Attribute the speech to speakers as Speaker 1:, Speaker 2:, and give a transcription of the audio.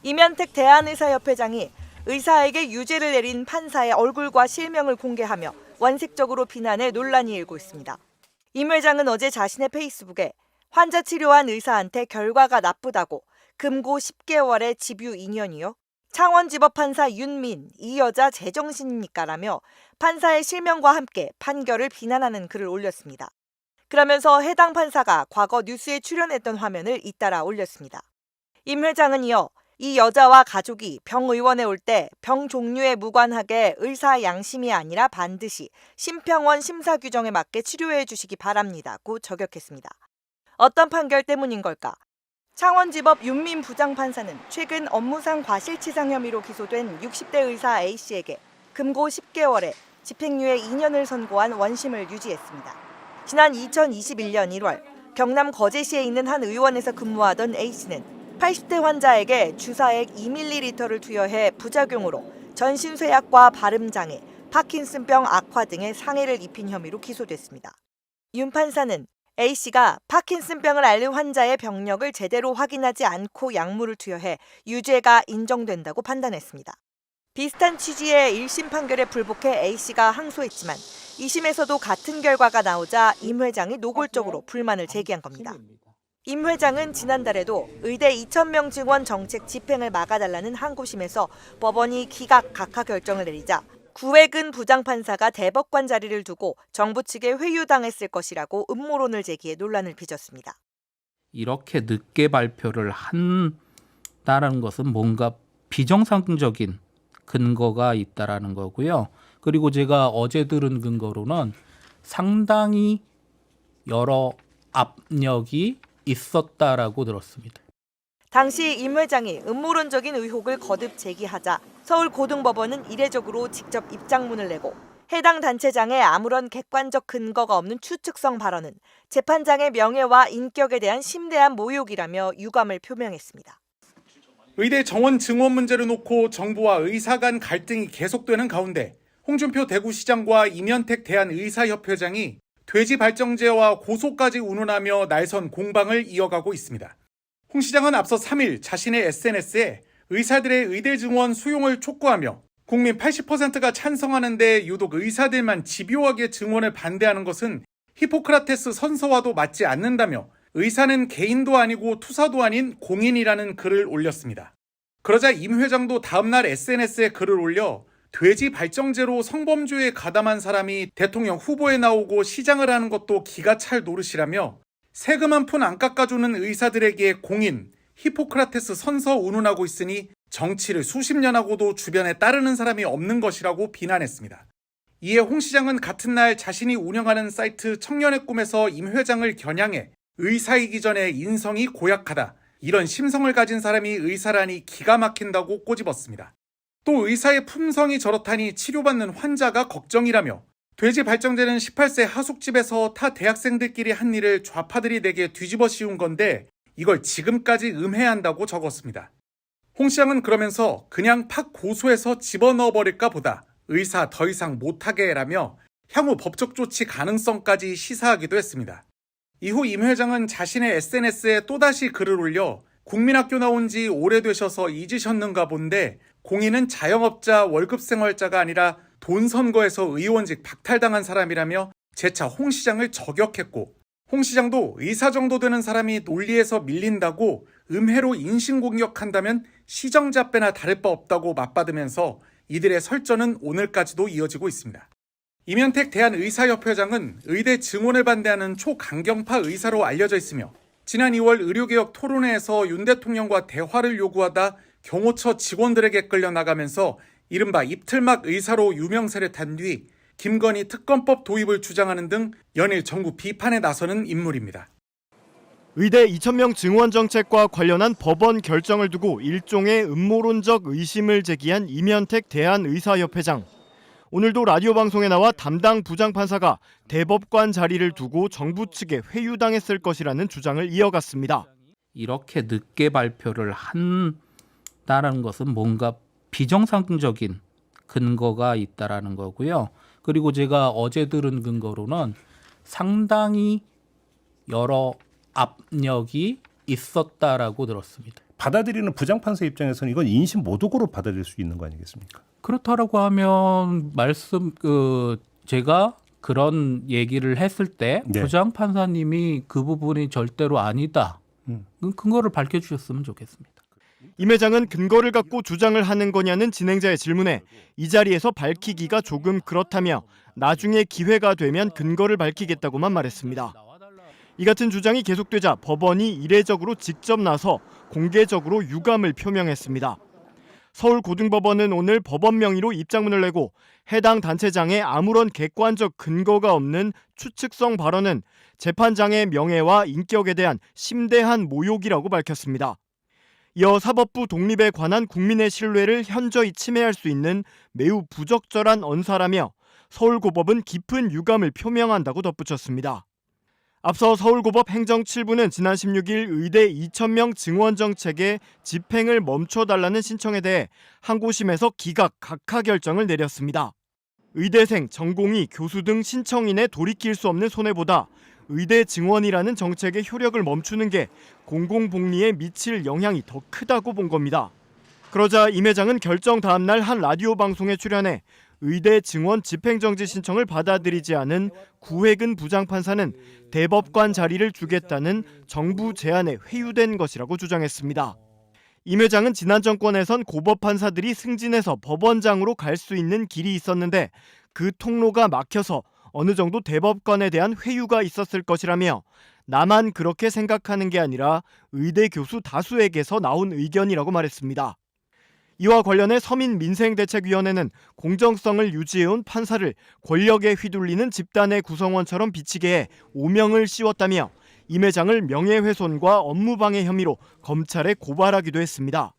Speaker 1: 이면택 대한의사협회장이 의사에게 유죄를 내린 판사의 얼굴과 실명을 공개하며 원색적으로 비난해 논란이 일고 있습니다. 임 회장은 어제 자신의 페이스북에 환자 치료한 의사한테 결과가 나쁘다고 금고 10개월의 집유 2년이요. 창원지법 판사 윤민, 이 여자 제정신입니까라며 판사의 실명과 함께 판결을 비난하는 글을 올렸습니다. 그러면서 해당 판사가 과거 뉴스에 출연했던 화면을 잇따라 올렸습니다. 임 회장은 이어 이 여자와 가족이 병의원에 올 때 병 종류에 무관하게 의사 양심이 아니라 반드시 심평원 심사 규정에 맞게 치료해 주시기 바랍니다고 저격했습니다. 어떤 판결 때문인 걸까? 창원지법 윤민 부장판사는 최근 업무상 과실치상 혐의로 기소된 60대 의사 A씨에게 금고 10개월에 집행유예 2년을 선고한 원심을 유지했습니다. 지난 2021년 1월 경남 거제시에 있는 한 의원에서 근무하던 A씨는 80대 환자에게 주사액 2ml를 투여해 부작용으로 전신쇠약과 발음장애, 파킨슨병 악화 등의 상해를 입힌 혐의로 기소됐습니다. 윤 판사는 A씨가 파킨슨병을 앓는 환자의 병력을 제대로 확인하지 않고 약물을 투여해 유죄가 인정된다고 판단했습니다. 비슷한 취지의 1심 판결에 불복해 A씨가 항소했지만 2심에서도 같은 결과가 나오자 임 회장이 노골적으로 불만을 제기한 겁니다. 임 회장은 지난달에도 의대 2,000명 증원 정책 집행을 막아달라는 항고심에서 법원이 기각 각하 결정을 내리자 구획은 부장판사가 대법관 자리를 두고 정부 측에 회유당했을 것이라고 음모론을 제기해 논란을 빚었습니다.
Speaker 2: 이렇게 늦게 발표를 한다는 것은 뭔가 비정상적인 근거가 있다라는 거고요. 그리고 제가 어제 들은 근거로는 상당히 여러 압력이 있었다라고 들었습니다.
Speaker 1: 당시 임 회장이 음모론적인 의혹을 거듭 제기하자 서울고등법원은 이례적으로 직접 입장문을 내고 해당 단체장의 아무런 객관적 근거가 없는 추측성 발언은 재판장의 명예와 인격에 대한 심대한 모욕이라며 유감을 표명했습니다.
Speaker 3: 의대 정원 증원 문제를 놓고 정부와 의사 간 갈등이 계속되는 가운데 홍준표 대구시장과 이면택 대한의사협회장이 돼지 발정제와 고소까지 운운하며 날선 공방을 이어가고 있습니다. 홍 시장은 앞서 3일 자신의 SNS에 의사들의 의대 증원 수용을 촉구하며 국민 80%가 찬성하는데 유독 의사들만 집요하게 증원을 반대하는 것은 히포크라테스 선서와도 맞지 않는다며 의사는 개인도 아니고 투사도 아닌 공인이라는 글을 올렸습니다. 그러자 임 회장도 다음날 SNS에 글을 올려 돼지 발정제로 성범죄에 가담한 사람이 대통령 후보에 나오고 시장을 하는 것도 기가 찰 노릇이라며 세금 한 푼 안 깎아주는 의사들에게 공인, 히포크라테스 선서 운운하고 있으니 정치를 수십 년 하고도 주변에 따르는 사람이 없는 것이라고 비난했습니다. 이에 홍 시장은 같은 날 자신이 운영하는 사이트 청년의 꿈에서 임 회장을 겨냥해 의사이기 전에 인성이 고약하다, 이런 심성을 가진 사람이 의사라니 기가 막힌다고 꼬집었습니다. 또 의사의 품성이 저렇다니 치료받는 환자가 걱정이라며 돼지 발정제는 18세 하숙집에서 타 대학생들끼리 한 일을 좌파들이 내게 뒤집어 씌운 건데 이걸 지금까지 음해한다고 적었습니다. 홍 시장은 그러면서 그냥 팍 고소해서 집어넣어버릴까 보다 의사 더 이상 못하게 해라며 향후 법적 조치 가능성까지 시사하기도 했습니다. 이후 임 회장은 자신의 SNS에 또다시 글을 올려 국민학교 나온 지 오래되셔서 잊으셨는가 본데 공인은 자영업자 월급생활자가 아니라 돈 선거에서 의원직 박탈당한 사람이라며 재차 홍 시장을 저격했고, 홍 시장도 의사 정도 되는 사람이 논리에서 밀린다고 음해로 인신공격한다면 시정잡배나 다를 바 없다고 맞받으면서 이들의 설전은 오늘까지도 이어지고 있습니다. 이면택 대한의사협회장은 의대 증원을 반대하는 초강경파 의사로 알려져 있으며 지난 2월 의료개혁 토론회에서 윤 대통령과 대화를 요구하다 경호처 직원들에게 끌려나가면서 이른바 입틀막 의사로 유명세를 탄 뒤 김건희 특검법 도입을 주장하는 등 연일 정부 비판에 나서는 인물입니다.
Speaker 4: 의대 2,000명 증원 정책과 관련한 법원 결정을 두고 일종의 음모론적 의심을 제기한 이면택 대한의사협회장. 오늘도 라디오 방송에 나와 담당 부장판사가 대법관 자리를 두고 정부 측에 회유당했을 것이라는 주장을 이어갔습니다.
Speaker 2: 이렇게 늦게 발표를 한다는 것은 뭔가 비정상적인 근거가 있다라는 거고요. 그리고 제가 어제 들은 근거로는 상당히 여러 압력이 있었다라고 들었습니다.
Speaker 5: 받아들이는 부장판사 입장에서는 이건 인신 모독으로 받아들일 수 있는 거 아니겠습니까?
Speaker 2: 그렇다라고 하면 제가 그런 얘기를 했을 때
Speaker 5: 네.
Speaker 2: 부장 판사님이 그 부분이 절대로 아니다. 근거를 밝혀주셨으면 좋겠습니다.
Speaker 4: 임 회장은 근거를 갖고 주장을 하는 거냐는 진행자의 질문에 이 자리에서 밝히기가 조금 그렇다며 나중에 기회가 되면 근거를 밝히겠다고만 말했습니다. 이 같은 주장이 계속되자 법원이 이례적으로 직접 나서 공개적으로 유감을 표명했습니다. 서울고등법원은 오늘 법원 명의로 입장문을 내고 해당 단체장의 아무런 객관적 근거가 없는 추측성 발언은 재판장의 명예와 인격에 대한 심대한 모욕이라고 밝혔습니다. 이어 사법부 독립에 관한 국민의 신뢰를 현저히 침해할 수 있는 매우 부적절한 언사라며 서울고법은 깊은 유감을 표명한다고 덧붙였습니다. 앞서 서울고법 행정 7부는 지난 16일 의대 2,000명 증원 정책의 집행을 멈춰달라는 신청에 대해 항고심에서 기각 각하 결정을 내렸습니다. 의대생, 전공의, 교수 등 신청인의 돌이킬 수 없는 손해보다 의대 증원이라는 정책의 효력을 멈추는 게 공공복리에 미칠 영향이 더 크다고 본 겁니다. 그러자 임 회장은 결정 다음 날 한 라디오 방송에 출연해 의대 증원 집행정지 신청을 받아들이지 않은 구혜근 부장판사는 대법관 자리를 주겠다는 정부 제안에 회유된 것이라고 주장했습니다. 임 회장은 지난 정권에선 고법 판사들이 승진해서 법원장으로 갈 수 있는 길이 있었는데 그 통로가 막혀서 어느 정도 대법관에 대한 회유가 있었을 것이라며 나만 그렇게 생각하는 게 아니라 의대 교수 다수에게서 나온 의견이라고 말했습니다. 이와 관련해 서민민생대책위원회는 공정성을 유지해온 판사를 권력에 휘둘리는 집단의 구성원처럼 비치게 해 오명을 씌웠다며 임 회장을 명예훼손과 업무방해 혐의로 검찰에 고발하기도 했습니다.